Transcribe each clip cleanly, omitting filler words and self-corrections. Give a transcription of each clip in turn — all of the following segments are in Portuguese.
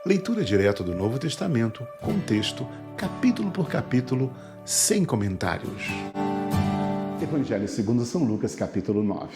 Leitura direta do Novo Testamento, com texto, capítulo por capítulo, sem comentários. Evangelho segundo São Lucas, capítulo 9.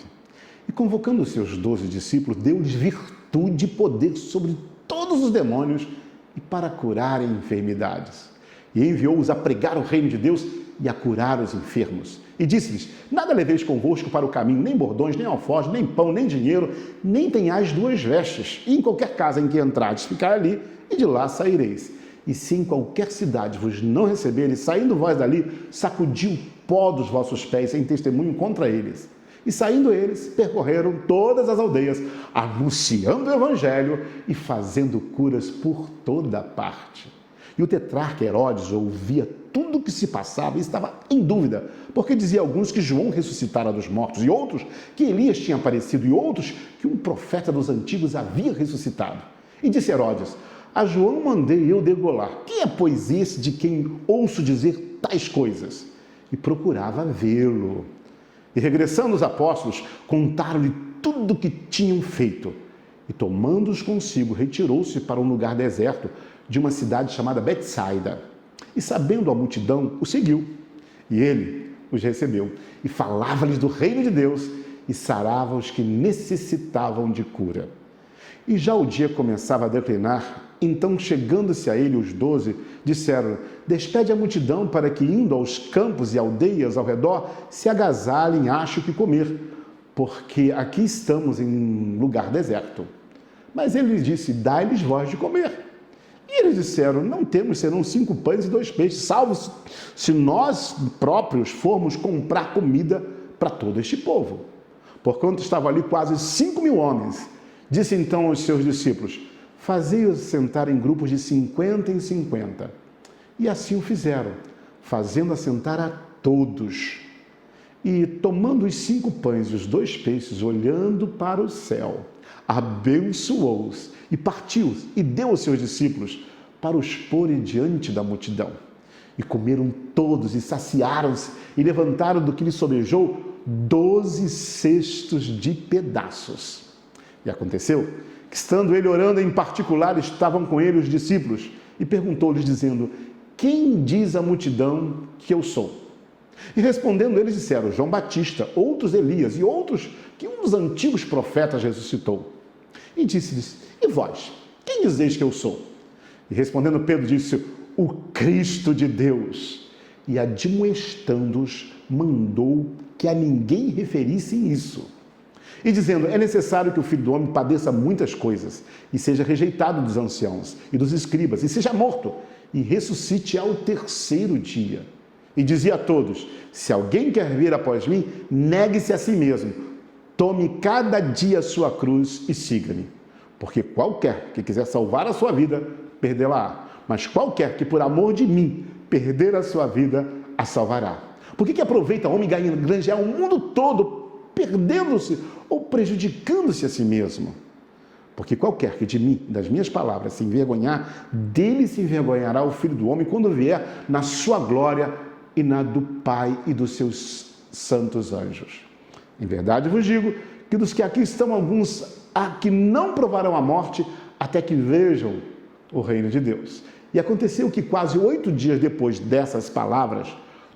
E convocando os seus 12 discípulos, deu-lhes virtude e poder sobre todos os demônios e para curarem enfermidades. E enviou-os a pregar o reino de Deus e a curar os enfermos. E disse-lhes: nada leveis convosco para o caminho, nem bordões, nem alforjes, nem pão, nem dinheiro, nem tenhais duas vestes. E em qualquer casa em que entrardes, ficai ali, e de lá saireis. E se em qualquer cidade vos não receberem, saindo vós dali, sacudi o pó dos vossos pés em testemunho contra eles. E saindo eles, percorreram todas as aldeias, anunciando o evangelho e fazendo curas por toda parte. E o tetrarca Herodes ouvia tudo o que se passava e estava em dúvida, porque dizia alguns que João ressuscitara dos mortos, e outros que Elias tinha aparecido, e outros que um profeta dos antigos havia ressuscitado. E disse Herodes: a João mandei eu degolar. Quem é, pois, esse de quem ouço dizer tais coisas? E procurava vê-lo. E regressando os apóstolos, contaram-lhe tudo o que tinham feito. E tomando-os consigo, retirou-se para um lugar deserto, de uma cidade chamada Betsaida. E sabendo a multidão, o seguiu. E ele os recebeu. E falava-lhes do reino de Deus e sarava os que necessitavam de cura. E já o dia começava a declinar. Então, chegando-se a ele os 12, disseram: despede a multidão para que, indo aos campos e aldeias ao redor, se agasalhem e achem o que comer, porque aqui estamos em lugar deserto. Mas ele lhes disse: dai-lhes vós de comer. E eles disseram: não temos senão 5 pães e 2 peixes, salvo se nós próprios formos comprar comida para todo este povo. Porquanto estavam ali quase 5.000 homens. Disse então aos seus discípulos: fazei-os sentar em grupos de 50 em 50. E assim o fizeram, fazendo assentar a todos. E tomando os 5 pães e os 2 peixes, olhando para o céu, abençoou-os e partiu-os e deu aos seus discípulos para os porem diante da multidão. E comeram todos e saciaram-se e levantaram do que lhes sobejou 12 cestos de pedaços. E aconteceu que, estando ele orando em particular, estavam com ele os discípulos e perguntou-lhes, dizendo: quem diz a multidão que eu sou? E respondendo eles disseram: João Batista, outros Elias e outros que um dos antigos profetas ressuscitou. E disse-lhes: e vós, quem dizeis que eu sou? E respondendo Pedro disse: o Cristo de Deus. E admoestando-os, mandou que a ninguém referissem isso. E dizendo: é necessário que o Filho do Homem padeça muitas coisas, e seja rejeitado dos anciãos e dos escribas, e seja morto, e ressuscite ao 3º dia. E dizia a todos: se alguém quer vir após mim, negue-se a si mesmo, tome cada dia a sua cruz e siga-me. Porque qualquer que quiser salvar a sua vida, perdê-la-á. Mas qualquer que por amor de mim perder a sua vida, a salvará. Por que aproveita homem granjear o mundo todo, perdendo-se ou prejudicando-se a si mesmo? Porque qualquer que de mim, das minhas palavras, se envergonhar, dele se envergonhará o Filho do Homem quando vier na sua glória e na do Pai e dos seus santos anjos. Em verdade vos digo que dos que aqui estão, alguns há que não provarão a morte até que vejam o reino de Deus. E aconteceu que quase 8 dias depois dessas palavras,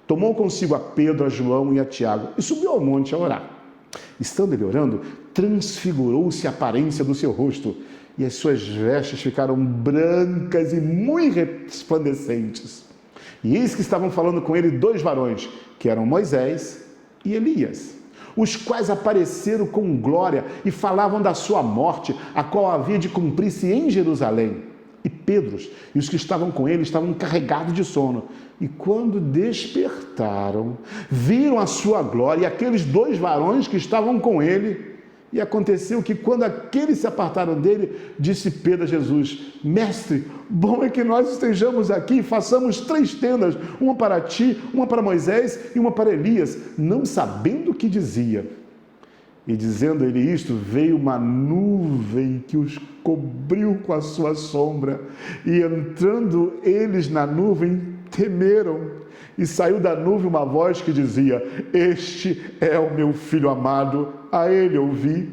tomou consigo a Pedro, a João e a Tiago e subiu ao monte a orar. Estando ele orando, transfigurou-se a aparência do seu rosto e as suas vestes ficaram brancas e muito resplandecentes. E eis que estavam falando com ele 2 varões, que eram Moisés e Elias, os quais apareceram com glória e falavam da sua morte, a qual havia de cumprir-se em Jerusalém. E Pedro e os que estavam com ele estavam carregados de sono. E quando despertaram, viram a sua glória e aqueles 2 varões que estavam com ele. E aconteceu que, quando aqueles se apartaram dele, disse Pedro a Jesus: mestre, bom é que nós estejamos aqui e façamos 3 tendas, uma para ti, uma para Moisés e uma para Elias, não sabendo o que dizia. E dizendo ele isto, veio uma nuvem que os cobriu com a sua sombra. E entrando eles na nuvem, temeram. E saiu da nuvem uma voz que dizia: este é o meu filho amado, a ele ouvi.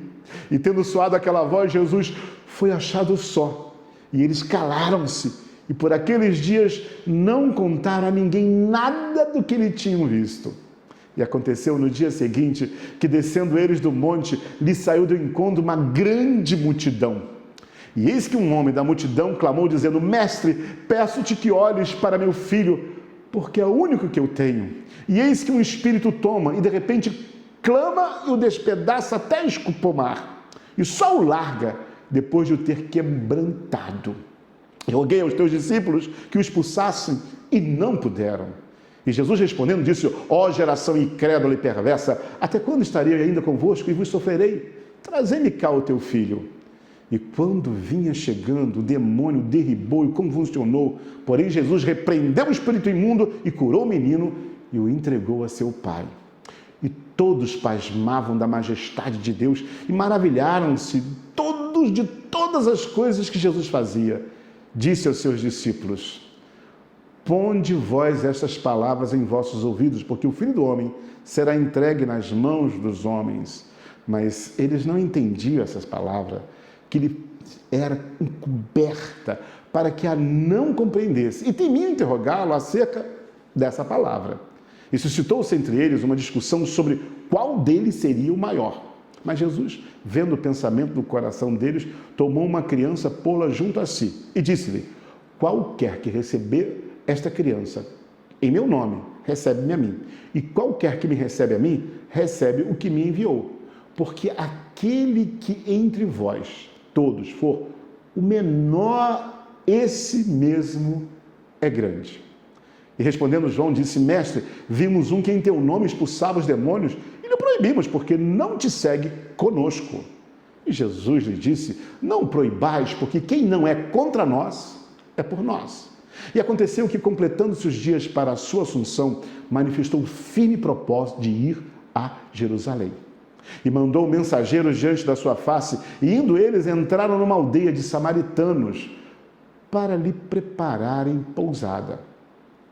E tendo soado aquela voz, Jesus foi achado só. E eles calaram-se e por aqueles dias não contaram a ninguém nada do que lhe tinham visto. E aconteceu no dia seguinte que, descendo eles do monte, lhe saiu do encontro uma grande multidão. E eis que um homem da multidão clamou, dizendo: Mestre, peço-te que olhes para meu filho, porque é o único que eu tenho. E eis que um espírito toma e de repente clama e o despedaça até escupomar. E só o larga depois de o ter quebrantado. E roguei aos teus discípulos que o expulsassem e não puderam. E Jesus respondendo disse: Ó geração incrédula e perversa, até quando estarei ainda convosco e vos sofrerei? Trazei-me cá o teu filho. E quando vinha chegando, o demônio derribou e convulsionou. Porém Jesus repreendeu o espírito imundo e curou o menino e o entregou a seu pai. E todos pasmavam da majestade de Deus e maravilharam-se todos de todas as coisas que Jesus fazia. Disse aos seus discípulos: Ponde vós estas palavras em vossos ouvidos, porque o Filho do Homem será entregue nas mãos dos homens. Mas eles não entendiam essas palavras, que lhe era encoberta, para que a não compreendesse. E temiam interrogá-lo acerca dessa palavra. E suscitou-se entre eles uma discussão sobre qual deles seria o maior. Mas Jesus, vendo o pensamento do coração deles, tomou uma criança, pô-la junto a si e disse-lhe: Qualquer que receber esta criança em meu nome, recebe-me a mim. E qualquer que me recebe a mim, recebe o que me enviou. Porque aquele que entre vós todos for o menor, esse mesmo é grande. E respondendo João, disse: Mestre, vimos um que em teu nome expulsava os demônios e lhe proibimos, porque não te segue conosco. E Jesus lhe disse: Não proibais, porque quem não é contra nós, é por nós. E aconteceu que, completando-se os dias para a sua assunção, manifestou o firme propósito de ir a Jerusalém. E mandou mensageiros diante da sua face, e indo eles, entraram numa aldeia de samaritanos para lhe prepararem pousada.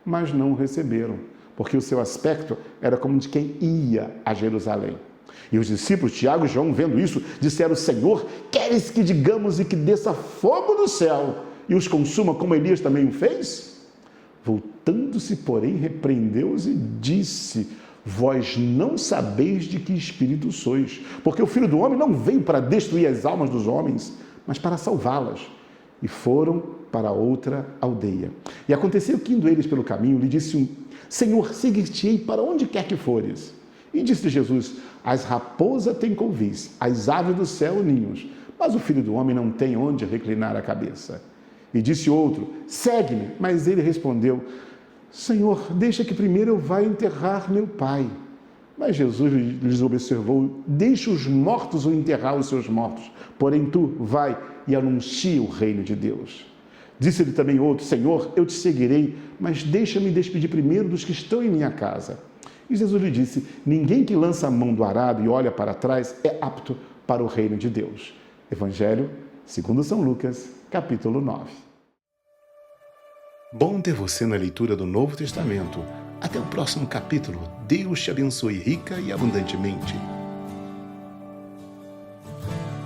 Mas não o receberam, porque o seu aspecto era como de quem ia a Jerusalém. E os discípulos, Tiago e João, vendo isso, disseram: Senhor, queres que digamos e que desça fogo do céu e os consuma, como Elias também o fez? Voltando-se, porém, repreendeu-os e disse: Vós não sabeis de que espírito sois, porque o Filho do Homem não veio para destruir as almas dos homens, mas para salvá-las. E foram para outra aldeia. E aconteceu que, indo eles pelo caminho, lhe disse: Senhor, seguir-te-ei para onde quer que fores. E disse Jesus: As raposas têm covis, as aves do céu ninhos, mas o Filho do Homem não tem onde reclinar a cabeça. E disse outro: Segue-me. Mas ele respondeu: Senhor, deixa que primeiro eu vá enterrar meu pai. Mas Jesus lhes observou: Deixa os mortos ou enterrar os seus mortos, porém tu vai e anuncia o reino de Deus. Disse-lhe também outro: Senhor, eu te seguirei, mas deixa-me despedir primeiro dos que estão em minha casa. E Jesus lhe disse: Ninguém que lança a mão do arado e olha para trás é apto para o reino de Deus. Evangelho segundo São Lucas, capítulo 9. Bom ter você na leitura do Novo Testamento. Até o próximo capítulo. Deus te abençoe rica e abundantemente.